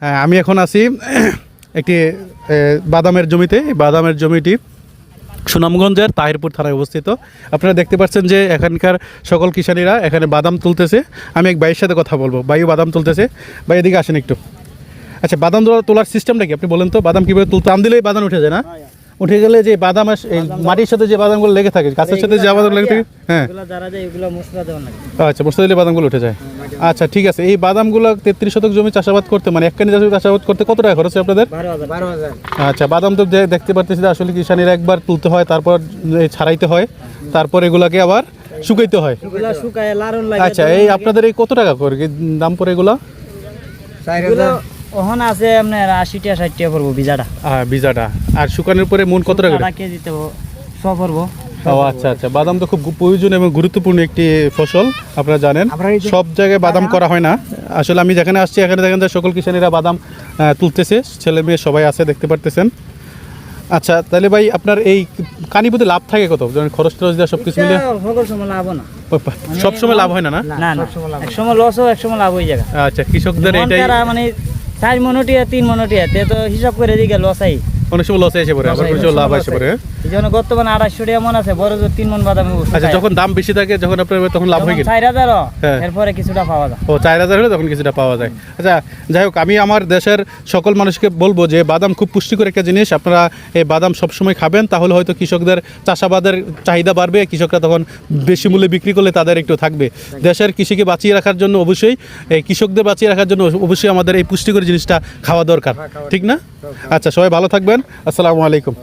আমি এখন আছি একটি বাদামের জমিতে। বাদামের জমিটি সুনামগঞ্জের তাহিরপুর থানায় অবস্থিত। আপনারা দেখতে পাচ্ছেন যে এখানকার সকল কিষানীরা এখানে বাদাম তুলতেছে। আমি এক ভাইয়ের সাথে কথা বলবো। ভাইও বাদাম তুলতেছে। ভাই এদিকে আসেন একটু। আচ্ছা, বাদাম তোলার সিস্টেমটা কি আপনি বলেন তো? বাদাম কীভাবে তুলতে? আম দিলেই বাদাম উঠে যায় না? উঠে গেলে যে বাদাম এই মাটির সাথে যে বাদামগুলো লেগে থাকে, গাছের সাথে যে বাদাম লেগে থাকে, হ্যাঁ আচ্ছা, মশলা দিলে বাদামগুলো উঠে যায়। আচ্ছা ঠিক আছে। এই বাদামগুলো 33 শতক জমি চাষাবাদ করতে, মানে একখানি জমি চাষাবাদ করতে কত টাকা খরচ আপনাদের? 12,000। আচ্ছা, বাদাম তো দেখতে পারতেছি আসলে কিষানীরা একবার তুলতে হয়, তারপর ছাড়াইতে হয়, তারপর এগুলাকে আবার শুকাইতে হয়। আচ্ছা, এই আপনাদের এই কত টাকা করে দাম পড়ে এগুলা? ওখানে আছে আপনার 80 টাকা 60 টাকা পড়বো বীজাটা। বীজাটা। আর শুকানোর পরে মন কত টাকা কেজিতে 100 পড়বো। ও আচ্ছা আচ্ছা। বাদাম তো খুব প্রয়োজন এবং গুরুত্বপূর্ণ একটি ফসল, আপনারা জানেন। সব জায়গায় বাদাম করা হয় না। আসলে আমি যেখানে আসছি এখানে দেখেন যে সকল কিষানীরা বাদাম তুলতেছে, ছেলে মেয়ে সবাই আছে, দেখতে পারতেছেন। আচ্ছা, তাহলে ভাই আপনার এই কানিপুতে লাভ থাকে কত? খরচ টরচ দেওয়া সব কিছু মিলে সময় লাভ না, সবসময় লাভ হয় না? না, এক সময় লস হয়, এক সময় লাভ হয়ে যায়। আচ্ছা, কৃষকদের এটাই মানে 4 মনোটিয়া 3 মনোটিয়া তো হিসাব করে দিকে লস আই, অনেক সময় লসে এসে পড়ে, আবার অনেক সময় লাভ এসে পড়ে। এই জন্য বর্তমানে 250 টাকা মন আছে, বড় 3 মন বাদাম। আচ্ছা, যখন দাম বেশি থাকে, যখন আপনার তখন লাভ হয় কি? 4000, এরপরে কিছুটা পাওয়া যায়। ও 4000 হলে তখন কিছুটা পাওয়া যায়। আচ্ছা, যাই হোক, আমি আমার দেশের সকল মানুষকে বলবো যে বাদাম খুব পুষ্টিকর একটা জিনিস। আপনারা এই বাদাম সবসময় খাবেন, তাহলে হয়তো কৃষকদের চাষাবাদের চাহিদা বাড়বে, কৃষকরা তখন বেশি মূল্যে বিক্রি করলে তাদের একটু থাকবে। দেশের কৃষিকে বাঁচিয়ে রাখার জন্য অবশ্যই, এই কৃষকদের বাঁচিয়ে রাখার জন্য অবশ্যই আমাদের এই পুষ্টিকর জিনিসটা খাওয়া দরকার, ঠিক না? আচ্ছা, সবাই ভালো থাকবেন। আসসালামু আলাইকুম।